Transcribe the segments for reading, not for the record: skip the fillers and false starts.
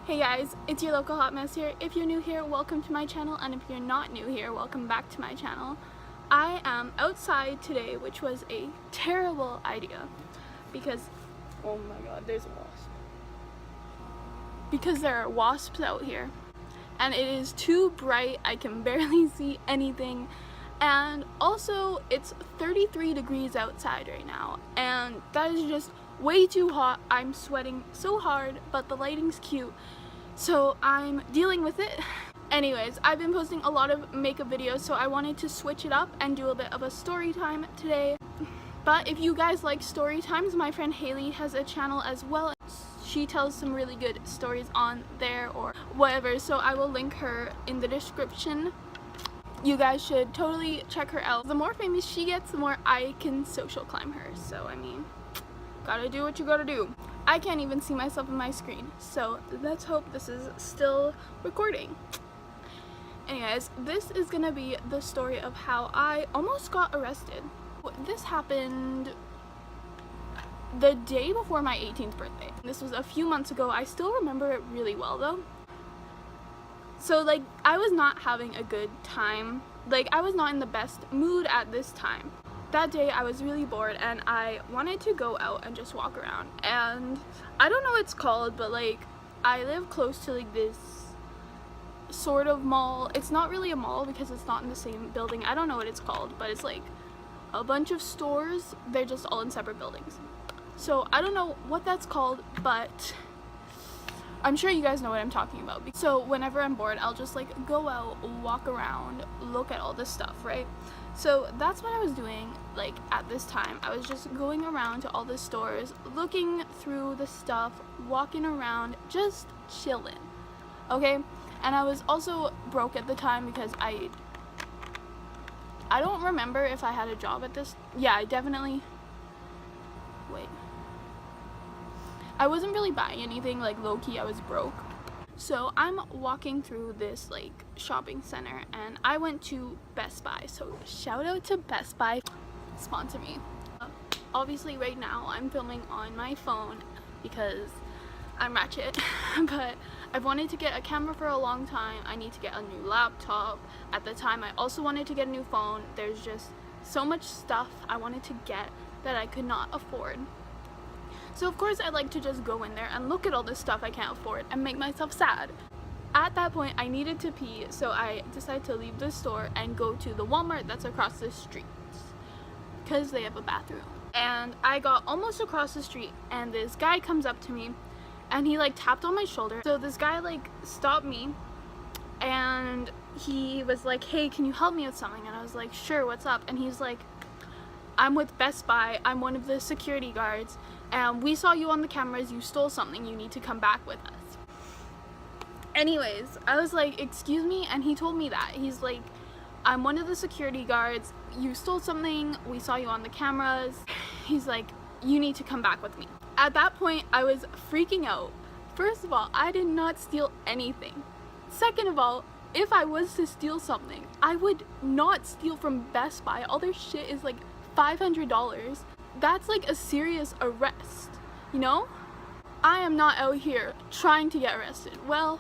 Hey guys, it's your local hot mess here. If you're new here, welcome to my channel, and if you're not new here, welcome back to my channel. I am outside today, which was a terrible idea because, oh my god, there's a wasp. Because there are wasps out here and it is too bright, I can barely see anything, and also it's 33 degrees outside right now and that is just way too hot. I'm sweating so hard, but the lighting's cute, so I'm dealing with it. Anyways, I've been posting a lot of makeup videos, so I wanted to switch it up and do a bit of a story time today. But if you guys like story times, my friend Haley has a channel as well. She tells some really good stories on there or whatever, so I will link her in the description. You guys should totally check her out. The more famous she gets, the more I can social climb her, so I mean, gotta do what you gotta do. I can't even see myself in my screen, so let's hope this is still recording. Anyways, this is gonna be the story of how I almost got arrested. This happened the day before my 18th birthday. This was a few months ago. I still remember it really well though. So like, I was not having a good time. Like, I was not in the best mood at this time. That day I was really bored and I wanted to go out and just walk around, and I don't know what it's called, but like, I live close to like this sort of mall. It's not really a mall because it's not in the same building. I don't know what it's called, but it's like a bunch of stores. They're just all in separate buildings. So I don't know what that's called, but I'm sure you guys know what I'm talking about. So whenever I'm bored, I'll just like go out, walk around, look at all this stuff, right? So that's what I was doing like at this time. I was just going around to all the stores, looking through the stuff, walking around, just chilling, okay? And I was also broke at the time because I don't remember if I had a job at this. Yeah, I definitely, wait. I wasn't really buying anything, like low-key I was broke. So I'm walking through this like shopping center and I went to Best Buy. So shout out to Best Buy, sponsor me. Obviously right now I'm filming on my phone because I'm ratchet, but I've wanted to get a camera for a long time. I need to get a new laptop. At the time I also wanted to get a new phone. There's just so much stuff I wanted to get that I could not afford. So of course I like to just go in there and look at all this stuff I can't afford and make myself sad. At that point I needed to pee, so I decided to leave the store and go to the Walmart that's across the street because they have a bathroom. And I got almost across the street and this guy comes up to me and he like tapped on my shoulder. So this guy like stopped me and he was like, hey, can you help me with something? And I was like, sure, what's up? And he's like, I'm with Best Buy, I'm one of the security guards, and we saw you on the cameras, you stole something, you need to come back with us. Anyways, I was like, excuse me? And he told me that. He's like, I'm one of the security guards, you stole something, we saw you on the cameras. He's like, you need to come back with me. At that point, I was freaking out. First of all, I did not steal anything. Second of all, if I was to steal something, I would not steal from Best Buy. All their shit is like $500. That's like a serious arrest, you know? I am not out here trying to get arrested. Well,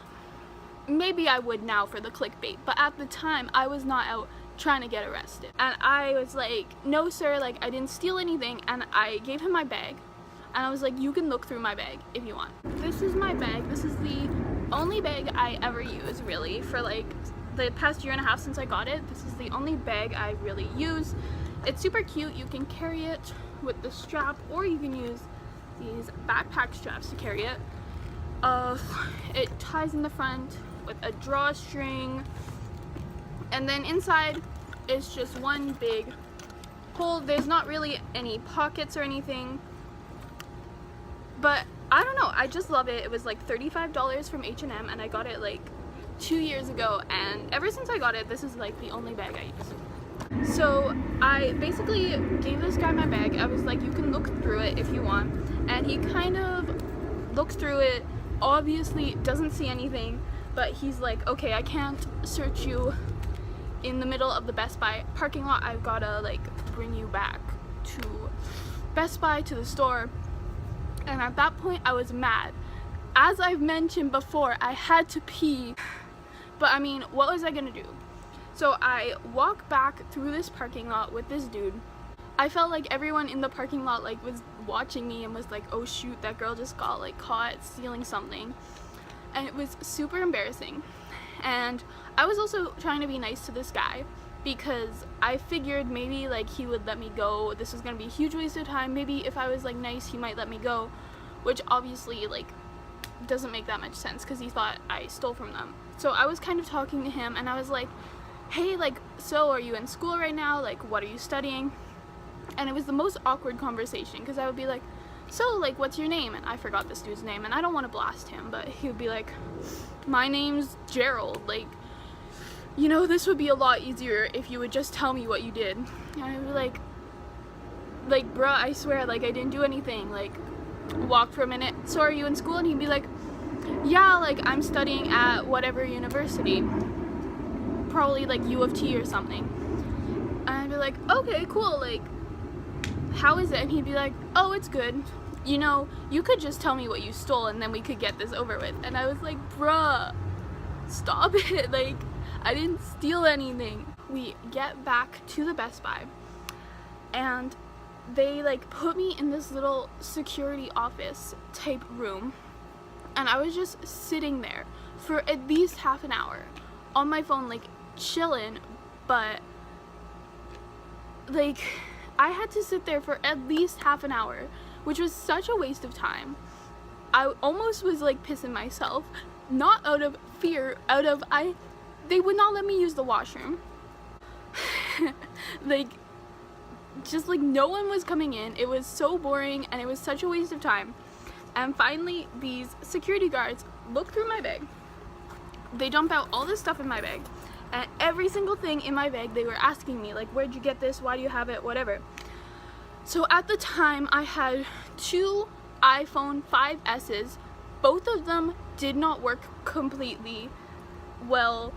maybe I would now for the clickbait, but at the time I was not out trying to get arrested. And I was like, no sir, like I didn't steal anything. And I gave him my bag and I was like, you can look through my bag if you want. This is my bag. This is the only bag I ever use really for like the past year and a half since I got it. This is the only bag I really use. It's super cute. You can carry it with the strap or you can use these backpack straps to carry it. It ties in the front with a drawstring, and then inside is just one big hole. There's not really any pockets or anything, but I don't know, I just love it. It was like $35 from H&M and I got it like 2 years ago, and ever since I got it, this is like the only bag I use. So I basically gave this guy my bag. I was like, you can look through it if you want, and he kind of looks through it, obviously doesn't see anything, but he's like, okay, I can't search you in the middle of the Best Buy parking lot. I've gotta like bring you back to Best Buy, to the store. And at that point I was mad as I've mentioned before, I had to pee, but I mean, what was I gonna do? So I walk back through this parking lot with this dude. I felt like everyone in the parking lot like was watching me and was like, oh shoot, that girl just got like caught stealing something. And it was super embarrassing. And I was also trying to be nice to this guy because I figured maybe like he would let me go. This was gonna be a huge waste of time. Maybe if I was like nice, he might let me go, which obviously like doesn't make that much sense because he thought I stole from them. So I was kind of talking to him and I was like, hey, like, so are you in school right now? Like, what are you studying? And it was the most awkward conversation because I would be like, so like, what's your name? And I forgot this dude's name and I don't want to blast him, but he would be like, my name's Gerald. Like, you know, this would be a lot easier if you would just tell me what you did. And I would be like, bruh, I swear, like, I didn't do anything. Like, walk for a minute. So are you in school? And he'd be like, yeah, like, I'm studying at whatever university. Probably like U of T or something. And I'd be like, okay, cool, like, how is it? And he'd be like, oh, it's good. You know, you could just tell me what you stole and then we could get this over with. And I was like, bruh, stop it. Like, I didn't steal anything. We get back to the Best Buy and they like put me in this little security office type room. And I was just sitting there for at least half an hour on my phone, like chilling, but like I had to sit there for at least half an hour, which was such a waste of time. I almost was like pissing myself, not out of fear, they would not let me use the washroom. Like, just like no one was coming in. It was so boring and it was such a waste of time. And finally these security guards look through my bag. They dump out all this stuff in my bag, and every single thing in my bag they were asking me, like, where'd you get this, why do you have it, whatever. So at the time I had 2 iPhone 5S's. Both of them did not work completely well.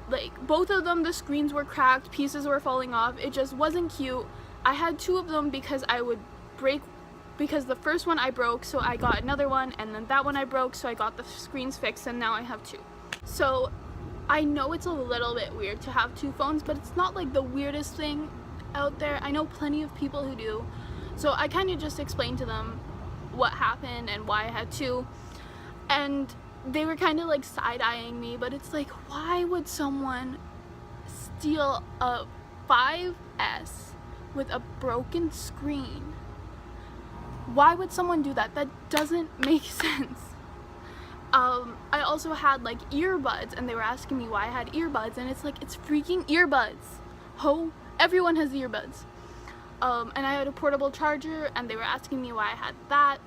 Like, both of them, the screens were cracked, pieces were falling off. It just wasn't cute. I had 2 of them because I would break, because the first one I broke, so I got another one, and then that one I broke, so I got the screens fixed, and now I have 2. So I know it's a little bit weird to have 2 phones, but it's not like the weirdest thing out there. I know plenty of people who do. So I kind of just explained to them what happened and why I had 2. And they were kind of like side-eyeing me, but it's like, why would someone steal a 5S with a broken screen? Why would someone do that? That doesn't make sense. I also had like earbuds, and they were asking me why I had earbuds, and it's like, it's freaking earbuds. Everyone has earbuds. And I had a portable charger, and they were asking me why I had that.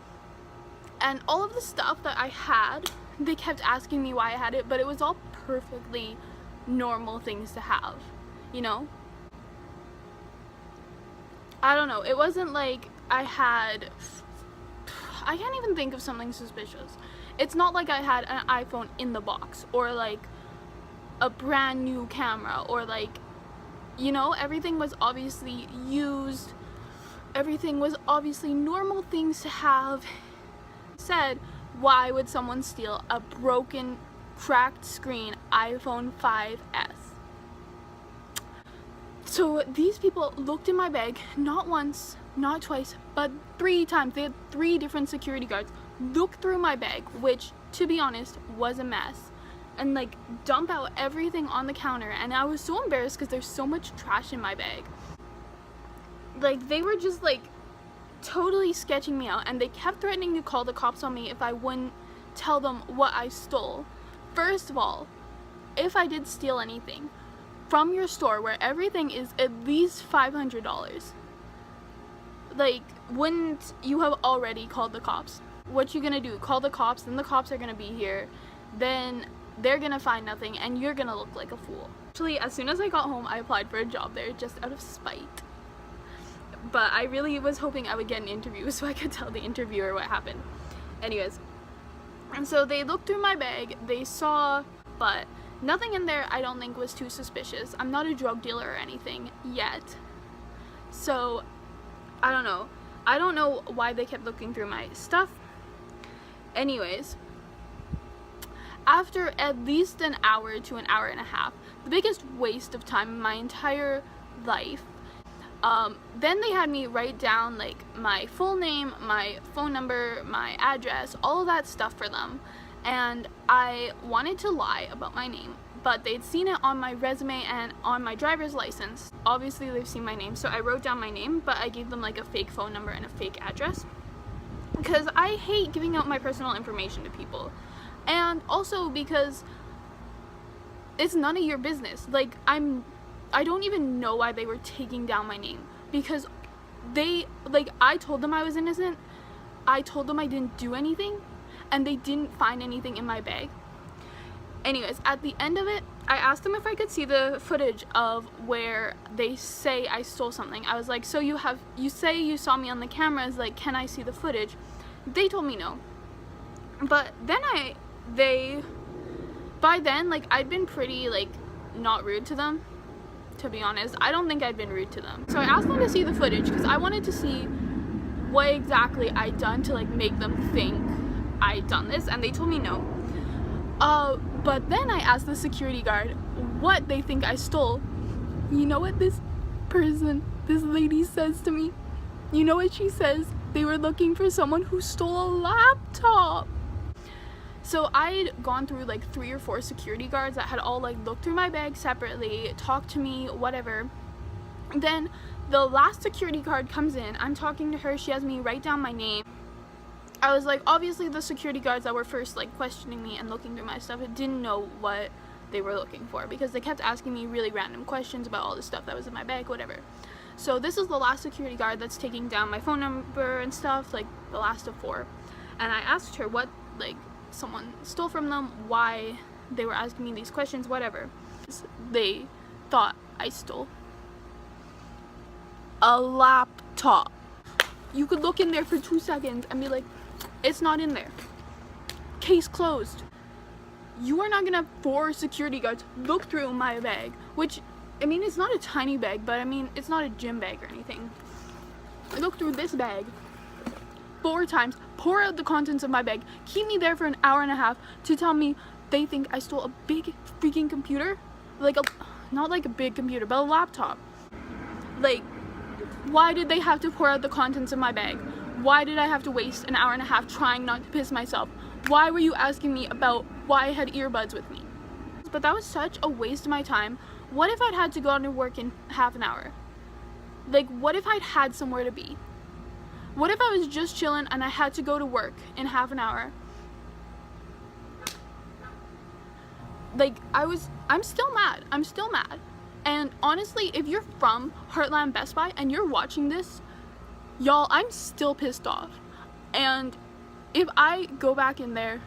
And all of the stuff that I had, they kept asking me why I had it, but it was all perfectly normal things to have, you know? I don't know, it wasn't like I can't even think of something suspicious. It's not like I had an iPhone in the box, or like a brand new camera, or like, you know, everything was obviously used. Everything was obviously normal things to have. Said, why would someone steal a broken, cracked screen iPhone 5S? So these people looked in my bag, not once, not twice, but 3 times. They had 3 different security guards look through my bag, which, to be honest, was a mess, and like dump out everything on the counter. And I was so embarrassed because there's so much trash in my bag. Like, they were just like totally sketching me out, and they kept threatening to call the cops on me if I wouldn't tell them what I stole. First of all, if I did steal anything from your store where everything is at least $500, like, wouldn't you have already called the cops? What you gonna do? Call the cops, then the cops are gonna be here, then they're gonna find nothing, and you're gonna look like a fool. Actually, as soon as I got home, I applied for a job there just out of spite. But I really was hoping I would get an interview so I could tell the interviewer what happened. Anyways, and so they looked through my bag, they saw, but nothing in there I don't think was too suspicious. I'm not a drug dealer or anything yet. So, I don't know. I don't know why they kept looking through my stuff. Anyways, after at least an hour to an hour and a half, the biggest waste of time in my entire life, then they had me write down like my full name, my phone number, my address, all of that stuff for them. And I wanted to lie about my name, but they'd seen it on my resume and on my driver's license. Obviously they've seen my name, so I wrote down my name, but I gave them like a fake phone number and a fake address, because I hate giving out my personal information to people. And also because it's none of your business. Like, I don't even know why they were taking down my name, because I told them I was innocent. I told them I didn't do anything, and they didn't find anything in my bag. Anyways, at the end of it, I asked them if I could see the footage of where they say I stole something. I was like, so you say you saw me on the cameras, like, can I see the footage? They told me no. But then by then, like, I'd been pretty, like, not rude to them, to be honest. I don't think I'd been rude to them. So I asked them to see the footage, because I wanted to see what exactly I'd done to, like, make them think I'd done this, and they told me no. But then I asked the security guard what they think I stole. You know what this lady says to me? You know what she says? They were looking for someone who stole a laptop. So I'd gone through like 3 or 4 security guards that had all like looked through my bag separately, talked to me, whatever. Then the last security guard comes in, I'm talking to her, she has me write down my name. I was like, obviously the security guards that were first like questioning me and looking through my stuff didn't know what they were looking for, because they kept asking me really random questions about all the stuff that was in my bag, whatever. So this is the last security guard that's taking down my phone number and stuff, like the last of 4. And I asked her what like someone stole from them, why they were asking me these questions, whatever. They thought I stole a laptop. You could look in there for 2 seconds and be like, it's not in there. Case closed. You are not gonna have 4 security guards look through my bag, which, I mean, it's not a tiny bag, but I mean, it's not a gym bag or anything. Look through this bag 4 times, pour out the contents of my bag, keep me there for an hour and a half to tell me they think I stole a big freaking computer? Like, not like a big computer, but a laptop. Like, why did they have to pour out the contents of my bag? Why did I have to waste an hour and a half trying not to piss myself? Why were you asking me about why I had earbuds with me? But that was such a waste of my time. What if I'd had to go out to work in half an hour? Like, what if I'd had somewhere to be? What if I was just chilling and I had to go to work in half an hour? Like, I'm still mad. I'm still mad. And honestly, if you're from Heartland Best Buy and you're watching this, y'all, I'm still pissed off. And if I go back in there,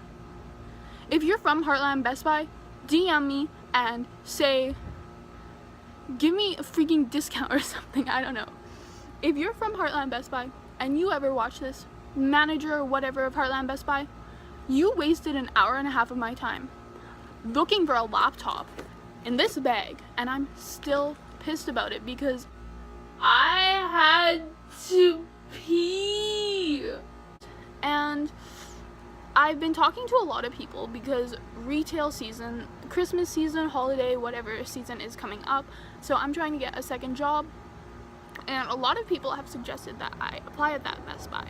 if you're from Heartland Best Buy, DM me and say, give me a freaking discount or something, I don't know. If you're from Heartland Best Buy and you ever watch this, manager or whatever of Heartland Best Buy, you wasted an hour and a half of my time looking for a laptop in this bag, and I'm still pissed about it because I had to pee. And I've been talking to a lot of people because retail season, Christmas season, holiday, whatever season is coming up, so I'm trying to get a second job, and a lot of people have suggested that I apply at that Best Buy.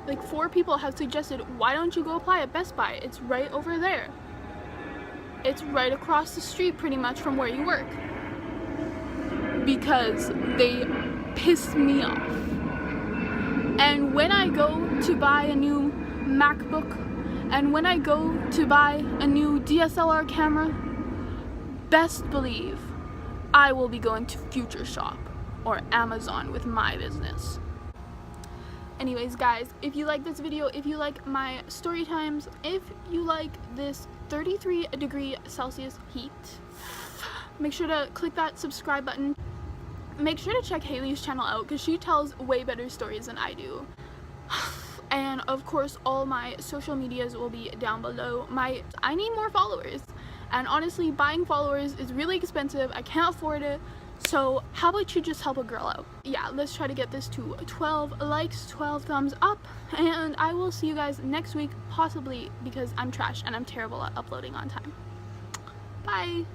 Like 4 people have suggested, why don't you go apply at Best Buy? It's right over there. It's right across the street pretty much from where you work. Because they piss me off. And when I go to buy a new MacBook, and when I go to buy a new DSLR camera, best believe I will be going to Future Shop or Amazon with my business. Anyways, guys, if you like this video, if you like my story times, if you like this 33-degree Celsius heat, make sure to click that subscribe button. Make sure to check Haley's channel out because she tells way better stories than I do. And of course, all my social medias will be down below. I need more followers, and honestly, buying followers is really expensive. I can't afford it, So how about you just help a girl out? Yeah, let's try to get this to 12 likes, 12 thumbs up, and I will see you guys next week, possibly, because I'm trash and I'm terrible at uploading on time. Bye!